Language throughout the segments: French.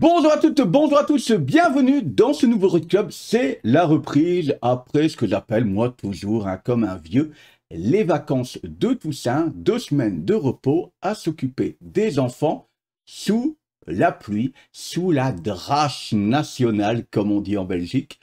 Bonjour à toutes, bonjour à tous, bienvenue dans ce nouveau Road Club. C'est la reprise après ce que j'appelle, moi, toujours, comme un vieux, les vacances de Toussaint, 2 semaines de repos à s'occuper des enfants sous la pluie, sous la drache nationale, comme on dit en Belgique.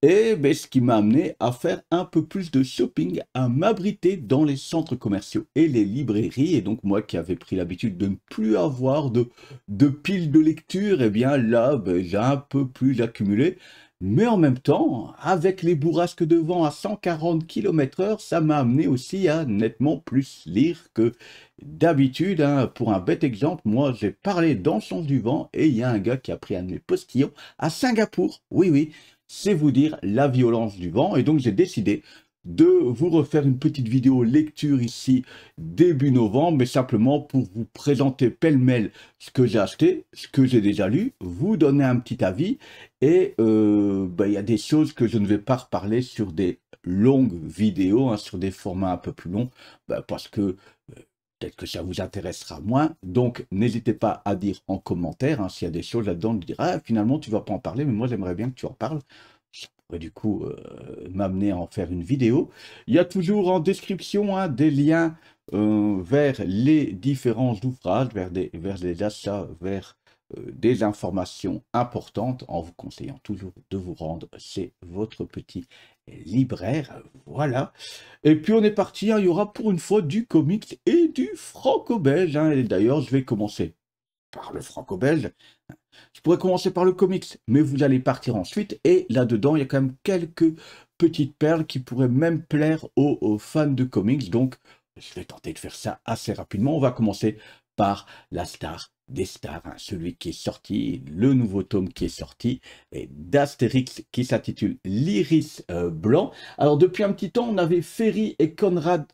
Et ben, ce qui m'a amené à faire un peu plus de shopping, à m'abriter dans les centres commerciaux et les librairies. Et donc moi qui avais pris l'habitude de ne plus avoir de piles de lecture, eh bien là, ben, j'ai un peu plus accumulé. Mais en même temps, avec les bourrasques de vent à 140 km/h, ça m'a amené aussi à nettement plus lire que d'habitude, hein. Pour un bête exemple, moi j'ai parlé dans le sens du vent et il y a un gars qui a pris un de mes postillons à Singapour. Oui, oui. C'est vous dire la violence du vent. Et donc, j'ai décidé de vous refaire une petite vidéo lecture ici début novembre, mais simplement pour vous présenter pêle-mêle ce que j'ai acheté, ce que j'ai déjà lu, vous donner un petit avis. Et il y a des choses que je ne vais pas reparler sur des longues vidéos, hein, sur des formats un peu plus longs, parce que peut-être que ça vous intéressera moins. Donc, n'hésitez pas à dire en commentaire, hein, s'il y a des choses là-dedans, de dire « Ah, finalement, tu ne vas pas en parler, mais moi, j'aimerais bien que tu en parles. » Ça pourrait du coup m'amener à en faire une vidéo. Il y a toujours en description, hein, des liens vers les différents ouvrages, vers les achats, vers des informations importantes, en vous conseillant toujours de vous rendre chez votre petit libraire. Voilà. Et puis on est parti, hein, il y aura pour une fois du comics et du franco-belge, hein. Et d'ailleurs, je vais commencer par le franco-belge. Je pourrais commencer par le comics, mais vous allez partir ensuite. Et là-dedans, il y a quand même quelques petites perles qui pourraient même plaire aux fans de comics. Donc, je vais tenter de faire ça assez rapidement. On va commencer par la star des stars, hein, celui qui est sorti, le nouveau tome qui est sorti, d'Astérix qui s'intitule L'Iris Blanc. Alors, depuis un petit temps, on avait Ferry et Conrad,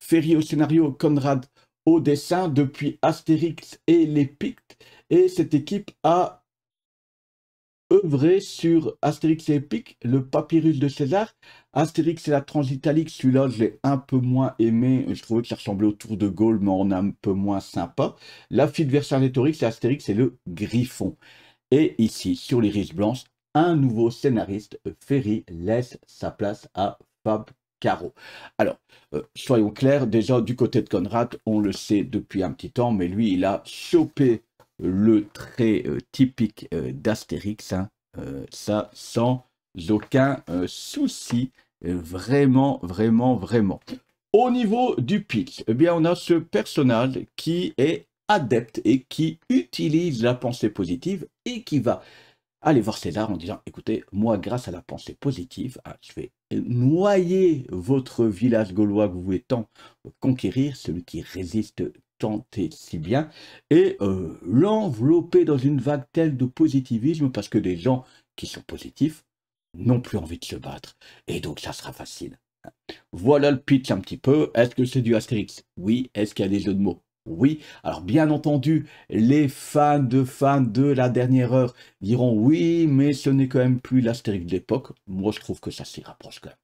Ferry au scénario, Conrad au dessin, depuis Astérix et les Pictes. Et cette équipe a œuvré sur Astérix et Epic, le papyrus de César. Astérix et la Transitalique, celui-là, je l'ai un peu moins aimé. Je trouvais que ça ressemblait au Tour de Gaulle, mais en un peu moins sympa. La fille de Vercingétorix, c'est Astérix et le Griffon. Et ici, sur l'Iris Blanche, un nouveau scénariste, Ferry, laisse sa place à Fab Caro. Alors, soyons clairs, déjà du côté de Conrad, on le sait depuis un petit temps, mais lui, il a chopé le trait typique d'Astérix, hein, ça sans aucun souci, vraiment, vraiment, vraiment. Au niveau du pitch, eh bien, on a ce personnage qui est adepte et qui utilise la pensée positive et qui va aller voir César en disant « Écoutez, moi, grâce à la pensée positive, hein, je vais noyer votre village gaulois que vous voulez tant conquérir, celui qui résiste tant et si bien, et l'envelopper dans une vague telle de positivisme, parce que des gens qui sont positifs n'ont plus envie de se battre. Et donc, ça sera facile. » Voilà le pitch un petit peu. Est-ce que c'est du Astérix? Oui. Est-ce qu'il y a des jeux de mots? Oui. Alors, bien entendu, les fans de la dernière heure diront oui, mais ce n'est quand même plus l'Astérix de l'époque. Moi, je trouve que ça s'y rapproche quand même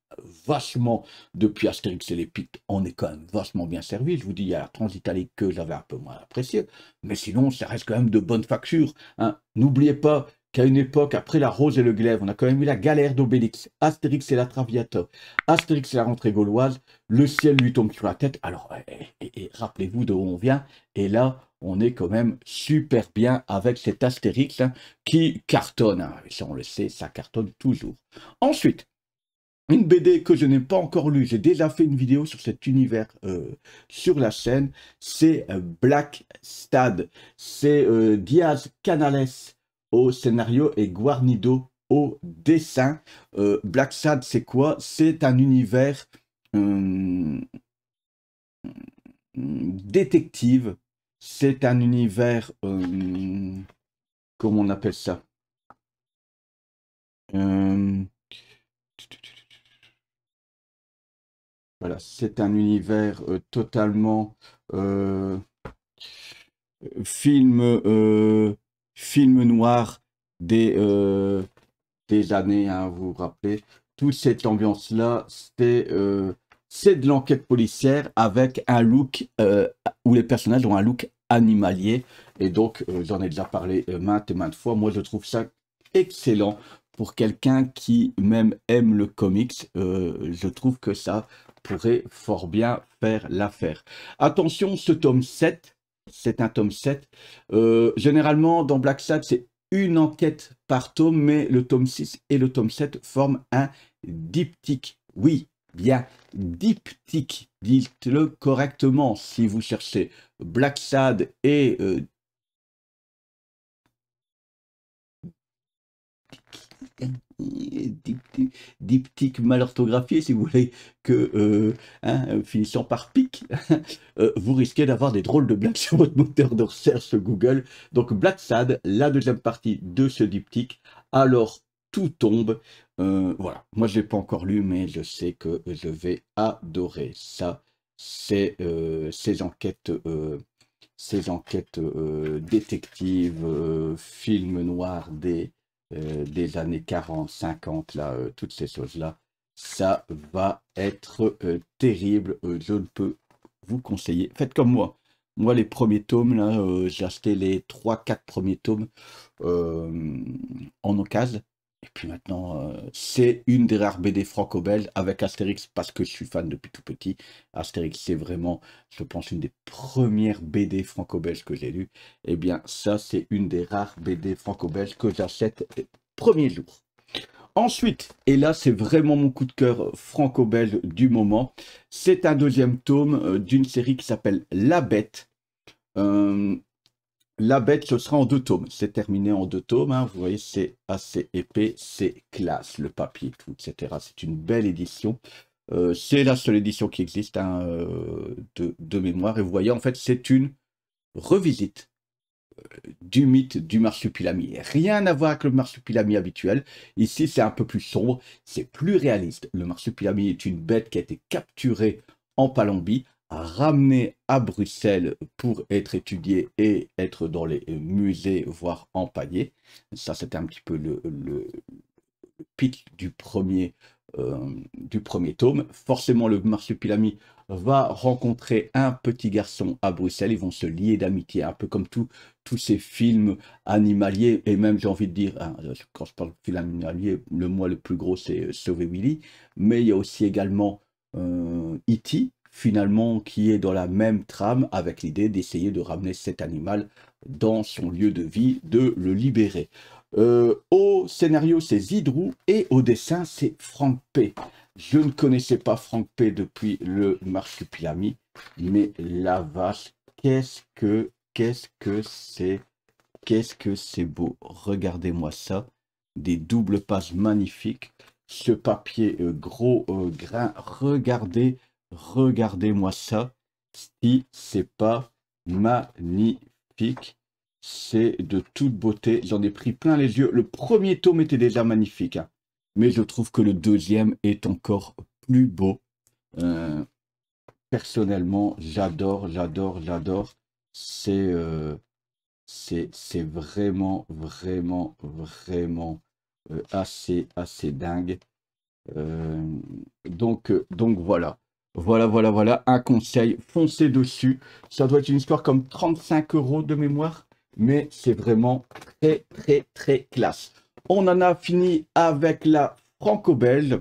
vachement. Depuis Astérix et les Pictes, on est quand même vachement bien servi. Je vous dis, il y a la Transitalique que j'avais un peu moins apprécié, mais sinon, ça reste quand même de bonne facture, hein. N'oubliez pas qu'à une époque, après la Rose et le Glaive, on a quand même eu la galère d'Obélix, Astérix et la Traviata, Astérix et la rentrée gauloise, le ciel lui tombe sur la tête. Alors, et rappelez-vous de où on vient, et là, on est quand même super bien avec cet Astérix, hein, qui cartonne, hein. Ça, on le sait, ça cartonne toujours. Ensuite, une BD que je n'ai pas encore lue, j'ai déjà fait une vidéo sur cet univers sur la chaîne, c'est Black Stad. C'est Diaz Canales au scénario et Guarnido au dessin. Black Stad, c'est quoi? C'est un univers détective, c'est un univers, comment on appelle ça? Voilà, c'est un univers totalement film, film noir des années, hein, vous vous rappelez. Toute cette ambiance-là, c'est de l'enquête policière avec un look où les personnages ont un look animalier. Et donc, j'en ai déjà parlé maintes et maintes fois. Moi, je trouve ça excellent pour quelqu'un qui même aime le comics. Je trouve que ça pourrait fort bien faire l'affaire. Attention, ce tome 7, c'est un tome 7. Généralement, dans Black Sad, c'est une enquête par tome, mais le tome 6 et le tome 7 forment un diptyque. Oui, bien, diptyque. Dites-le correctement si vous cherchez Black Sad et diptyque mal orthographié, si vous voulez, que finissant par pic, vous risquez d'avoir des drôles de blagues sur votre moteur de recherche Google. Donc Black Sad, la deuxième partie de ce diptyque, alors tout tombe. Voilà, moi je l'ai pas encore lu, mais je sais que je vais adorer ça. C'est ces enquêtes détectives, films noirs des années 40, 50, là, toutes ces choses-là, ça va être terrible. Je ne peux vous conseiller. Faites comme moi. Moi, les premiers tomes, là, j'ai acheté les 3-4 premiers tomes en occasion. Et puis maintenant, c'est une des rares BD franco-belges avec Astérix, parce que je suis fan depuis tout petit. Astérix, c'est vraiment, je pense, une des premières BD franco-belges que j'ai lues. Eh bien, ça, c'est une des rares BD franco-belges que j'achète premier jour. Ensuite, et là, c'est vraiment mon coup de cœur franco-belge du moment, c'est un deuxième tome d'une série qui s'appelle La Bête. La Bête, ce sera en 2 tomes. C'est terminé en 2 tomes. Hein. Vous voyez, c'est assez épais, c'est classe, le papier, tout, etc. C'est une belle édition. C'est la seule édition qui existe hein, de mémoire. Et vous voyez, en fait, c'est une revisite du mythe du marsupilami. Rien à voir avec le marsupilami habituel. Ici, c'est un peu plus sombre, c'est plus réaliste. Le marsupilami est une bête qui a été capturée en Palombie, ramenée à Bruxelles pour être étudiée et être dans les musées, voire empaillée. Ça, c'était un petit peu le pitch du premier tome. Forcément, le marsupilami va rencontrer un petit garçon à Bruxelles. Ils vont se lier d'amitié, un peu comme tous ces films animaliers. Et même, j'ai envie de dire, hein, quand je parle de film animalier, le moi le plus gros, c'est Sauver Willy. Mais il y a aussi également E.T., finalement, qui est dans la même trame, avec l'idée d'essayer de ramener cet animal dans son lieu de vie, de le libérer. Au scénario, c'est Zidrou et au dessin, c'est Frank P. Je ne connaissais pas Frank P depuis le Marsupilami, mais la vache, qu'est-ce que c'est beau. Regardez-moi ça, des doubles pages magnifiques, ce papier gros grain, regardez-moi ça, si c'est pas magnifique. C'est de toute beauté. J'en ai pris plein les yeux. Le premier tome était déjà magnifique. Hein. Mais je trouve que le deuxième est encore plus beau. Personnellement, j'adore. C'est vraiment assez dingue. Donc voilà. Voilà. Un conseil, foncez dessus. Ça doit être une histoire comme 35 € de mémoire. Mais c'est vraiment très classe. On en a fini avec la franco-belge.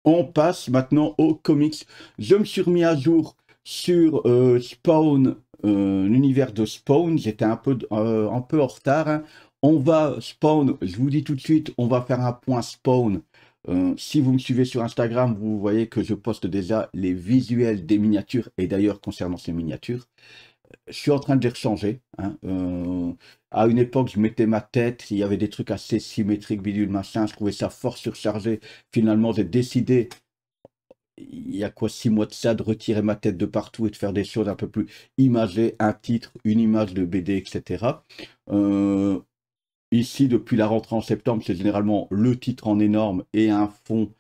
On passe maintenant aux comics. Je me suis remis à jour sur Spawn, l'univers de Spawn. J'étais un peu en retard. Hein. On va Spawn, je vous dis tout de suite, on va faire un point Spawn. Si vous me suivez sur Instagram, vous voyez que je poste déjà les visuels des miniatures. Et d'ailleurs, concernant ces miniatures, je suis en train de les rechanger. Hein. À une époque, je mettais ma tête, il y avait des trucs assez symétriques, bidule, machin, je trouvais ça fort surchargé. Finalement, j'ai décidé, il y a quoi 6 mois de ça, de retirer ma tête de partout et de faire des choses un peu plus imagées, un titre, une image de BD, etc. Ici, depuis la rentrée en septembre, c'est généralement le titre en énorme et un fond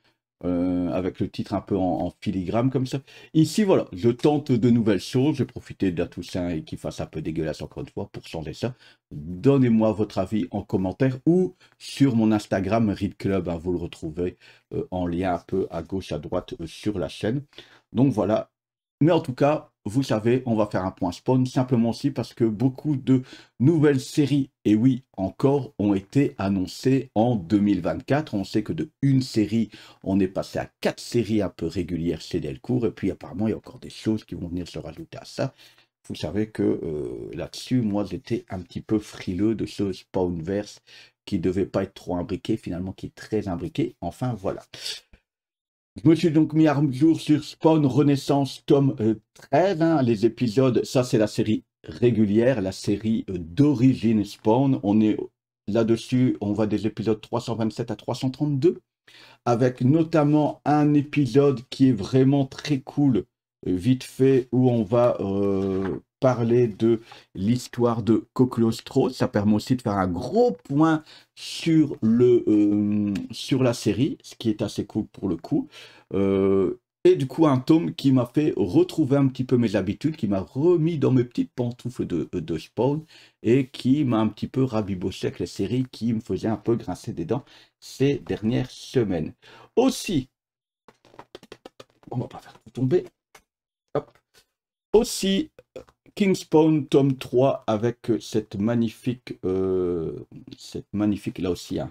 avec le titre un peu en filigrane comme ça. Ici, voilà, je tente de nouvelles choses. J'ai profité de la Toussaint et qu'il fasse un peu dégueulasse encore une fois pour changer ça. Donnez-moi votre avis en commentaire ou sur mon Instagram Read Club. Hein, vous le retrouvez en lien un peu à gauche, à droite sur la chaîne. Donc voilà. Mais en tout cas, vous savez, on va faire un point Spawn, simplement aussi parce que beaucoup de nouvelles séries, et oui, encore, ont été annoncées en 2024. On sait que de une série, on est passé à 4 séries un peu régulières chez Delcourt, et puis apparemment, il y a encore des choses qui vont venir se rajouter à ça. Vous savez que là-dessus, moi, j'étais un petit peu frileux de ce Spawnverse qui devait pas être trop imbriqué, finalement, qui est très imbriqué. Enfin, voilà. Je me suis donc mis à jour sur Spawn Renaissance tome 13, hein, les épisodes, ça c'est la série régulière, la série d'origine Spawn. On est là-dessus, on va des épisodes 327 à 332, avec notamment un épisode qui est vraiment très cool, vite fait, où on va parler de l'histoire de Cocolostro. Ça permet aussi de faire un gros point sur, sur la série, ce qui est assez cool pour le coup. Et du coup, un tome qui m'a fait retrouver un petit peu mes habitudes, qui m'a remis dans mes petites pantoufles de Spawn, et qui m'a un petit peu rabiboché avec les séries qui me faisaient un peu grincer des dents ces dernières semaines. Aussi, on va pas faire tout tomber. Hop. Aussi, King Spawn tome 3 avec cette magnifique, là aussi, hein.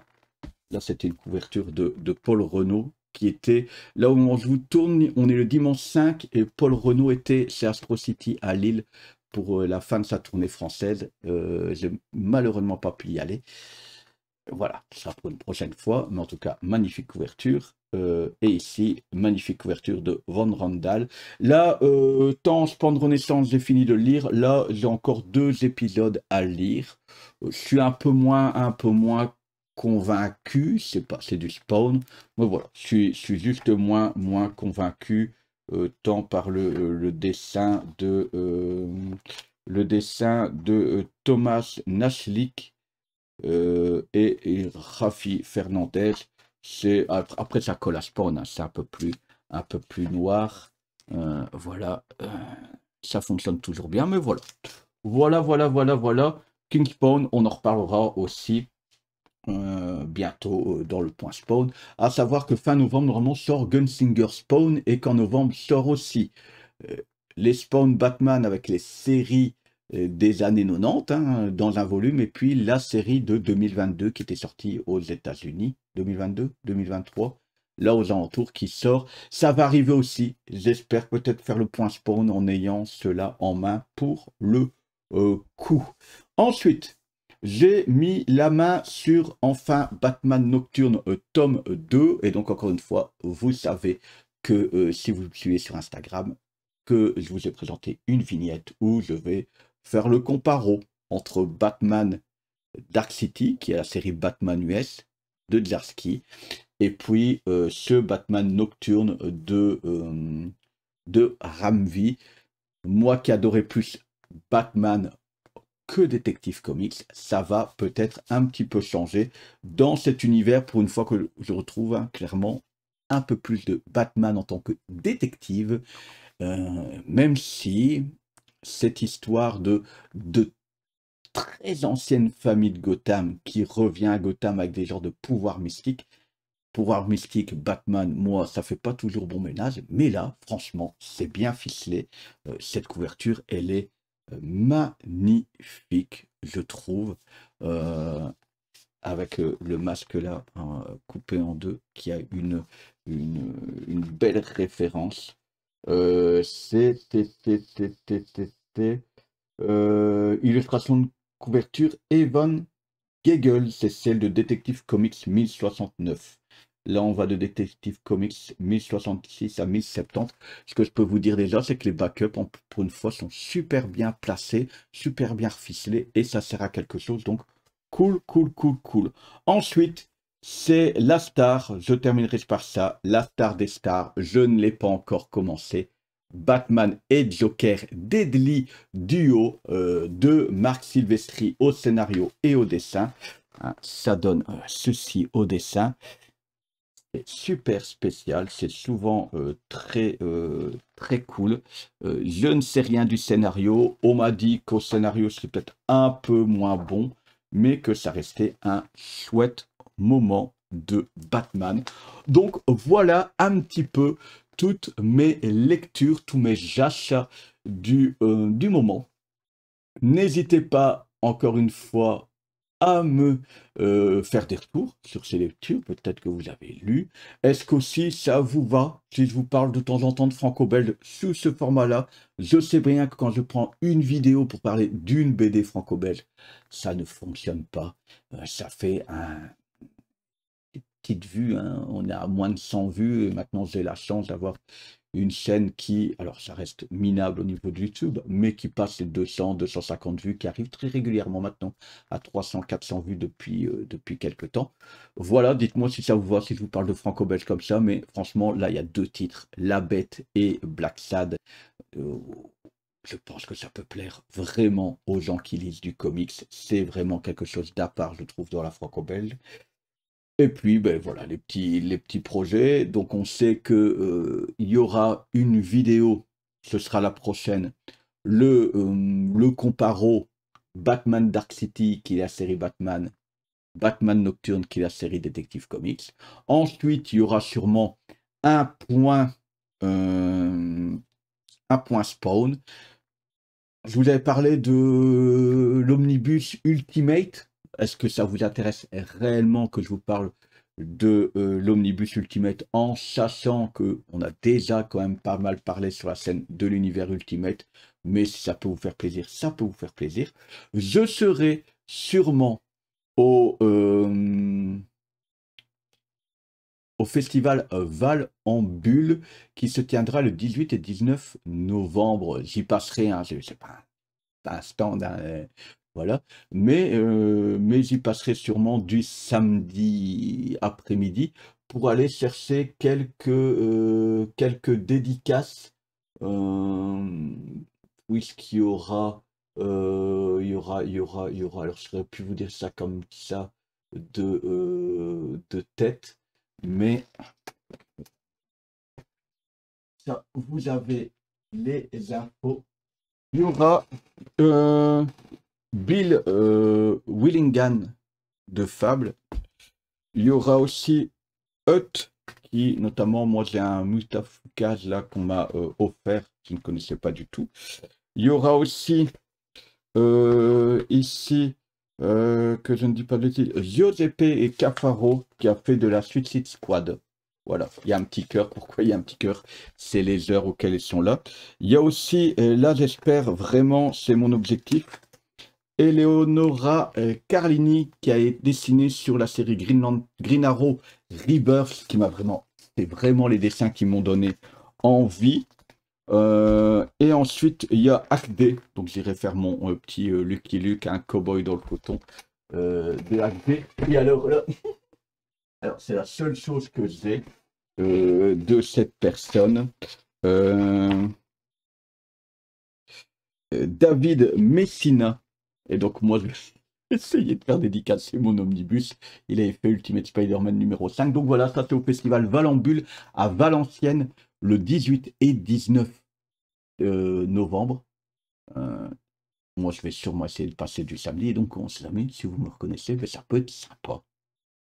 Là c'était une couverture de Paul Renaud qui était, là où on vous tourne, on est le dimanche 5 et Paul Renaud était chez Astro City à Lille pour la fin de sa tournée française. J'ai malheureusement pas pu y aller. Voilà, ça sera pour une prochaine fois, mais en tout cas, magnifique couverture. Et ici, magnifique couverture de Van Randall. Là, tant Spawn Renaissance, j'ai fini de le lire. Là, j'ai encore 2 épisodes à lire. Je suis un peu moins convaincu. C'est du Spawn. Mais voilà, je suis juste moins convaincu, tant par le dessin de Thomas Nachlik. Et Rafi Fernandez, c'est après ça colle à Spawn, hein, c'est un peu plus noir. Voilà, ça fonctionne toujours bien, mais voilà. King Spawn, on en reparlera aussi bientôt dans le point Spawn. À savoir que fin novembre, normalement, sort Gunslinger Spawn et qu'en novembre sort aussi les Spawn Batman avec les séries des années 90, hein, dans un volume, et puis la série de 2022 qui était sortie aux États-Unis, 2022, 2023, là aux alentours, qui sort. Ça va arriver aussi, j'espère peut-être faire le point Spawn en ayant cela en main pour le coup. Ensuite, j'ai mis la main sur enfin Batman Nocturne tome 2, et donc encore une fois, vous savez que si vous me suivez sur Instagram, que je vous ai présenté une vignette où je vais faire le comparo entre Batman Dark City, qui est la série Batman US de Zdarsky, et puis ce Batman Nocturne de Ramvi. Moi qui adorais plus Batman que Detective Comics, ça va peut-être un petit peu changer dans cet univers pour une fois que je retrouve clairement un peu plus de Batman en tant que détective, même si cette histoire de très ancienne famille de Gotham qui revient à Gotham avec des genres de pouvoirs mystiques. Pouvoir mystique, Batman, moi, ça fait pas toujours bon ménage, mais là, franchement, c'est bien ficelé. Cette couverture, elle est magnifique, je trouve, avec le masque là, coupé en deux, qui a une belle référence. Illustration de couverture, Evan Gagel, c'est celle de Detective Comics 1069. Là, on va de Detective Comics 1066 à 1070. Ce que je peux vous dire déjà, c'est que les backups, pour une fois, sont super bien placés, super bien ficelés, et ça sert à quelque chose. Donc, cool. Ensuite, c'est la star. Je terminerai par ça. La star des stars. Je ne l'ai pas encore commencé. Batman et Joker Deadly Duo de Marc Silvestri au scénario et au dessin. Hein, ça donne ceci au dessin. C'est super spécial, c'est souvent très cool. Je ne sais rien du scénario. On m'a dit qu'au scénario, c'est peut-être un peu moins bon, mais que ça restait un chouette moment de Batman. Donc voilà un petit peu toutes mes lectures, tous mes achats du moment. N'hésitez pas, encore une fois, à me faire des retours sur ces lectures, peut-être que vous avez lu. Est-ce qu'aussi ça vous va si je vous parle de temps en temps de franco-belge sous ce format-là? Je sais bien que quand je prends une vidéo pour parler d'une BD franco-belge, ça ne fonctionne pas. Ça fait une petite vue, hein. On est à moins de 100 vues, et maintenant j'ai la chance d'avoir une chaîne qui, alors ça reste minable au niveau de YouTube, mais qui passe les 200, 250 vues, qui arrive très régulièrement maintenant à 300, 400 vues depuis quelques temps. Voilà, dites-moi si ça vous va, si je vous parle de franco-belge comme ça, mais franchement, là, il y a deux titres, La Bête et Black Sad. Euh, je pense que ça peut plaire vraiment aux gens qui lisent du comics. C'est vraiment quelque chose d'à part, je trouve, dans la franco-belge. Et puis, ben voilà, les petits projets. Donc, on sait que il y aura une vidéo, ce sera la prochaine, le comparo Batman Dark City, qui est la série Batman, Batman Nocturne, qui est la série Detective Comics. Ensuite, il y aura sûrement un point, euh, un point Spawn. Je vous avais parlé de l'Omnibus Ultimate. Est-ce que ça vous intéresse réellement que je vous parle de l'Omnibus Ultimate en sachant qu'on a déjà quand même pas mal parlé sur la scène de l'univers Ultimate, mais si ça peut vous faire plaisir, ça peut vous faire plaisir. Je serai sûrement au festival Val en Bulle qui se tiendra le 18 et 19 novembre. J'y passerai, hein, je sais pas, un stand, hein, voilà. Mais j'y passerai sûrement du samedi après-midi pour aller chercher quelques dédicaces, puisqu'il y aura, il y aura, alors je saurais plus vous dire ça comme ça de tête, mais ça, vous avez les infos. Il y aura Bill Willingham de Fable. Il y aura aussi Hut, qui notamment, moi j'ai un Mutafukaz là qu'on m'a offert, je ne connaissais pas du tout. Il y aura aussi ici, que je ne dis pas de bêtises, Giuseppe et Cafaro qui a fait de la Suicide Squad. Voilà, il y a un petit cœur. Pourquoi il y a un petit cœur? C'est les heures auxquelles ils sont là. Il y a aussi, là j'espère vraiment, c'est mon objectif, Eleonora Carlini qui a été dessinée sur la série Green Arrow Rebirth, qui m'a vraiment, c'est vraiment les dessins qui m'ont donné envie. Et ensuite il y a Acdé, donc j'irai faire mon petit Lucky Luke, un cowboy dans le coton de Acdé. Et alors là, alors c'est la seule chose que j'ai de cette personne. David Messina. Et donc moi, je vais essayer de faire dédicacer mon omnibus. Il avait fait Ultimate Spider-Man numéro 5. Donc voilà, ça c'est au festival Valambule à Valenciennes le 18 et 19 novembre. Moi, je vais sûrement essayer de passer du samedi. Et donc, on sait jamais, si vous me reconnaissez, mais ça peut être sympa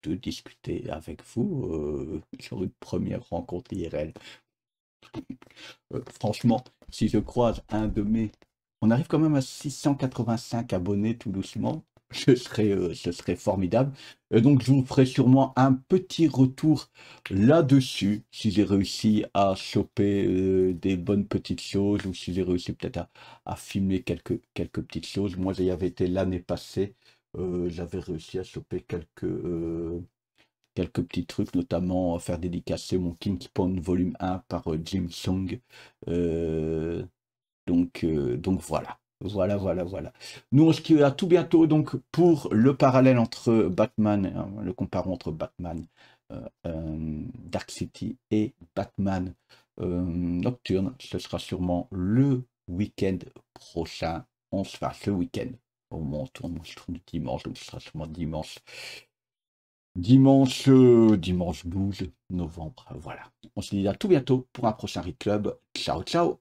de discuter avec vous sur une première rencontre IRL. Franchement, si je croise un de mes... On arrive quand même à 685 abonnés tout doucement. Ce serait formidable. Et donc, je vous ferai sûrement un petit retour là-dessus, si j'ai réussi à choper des bonnes petites choses, ou si j'ai réussi peut-être à filmer quelques petites choses. Moi, j'y avais été l'année passée. J'avais réussi à choper quelques petits trucs, notamment faire dédicacer mon King Spawn volume 1 par Jim Song. Donc voilà. Voilà. Nous, on se dit à tout bientôt donc pour le parallèle entre Batman, le comparo entre Batman Dark City et Batman Nocturne. Ce sera sûrement le week-end prochain. On se fera ce week-end. Au moment où on tourne dimanche, donc ce sera sûrement dimanche 12 novembre. Voilà. On se dit à tout bientôt pour un prochain Read Club. Ciao, ciao.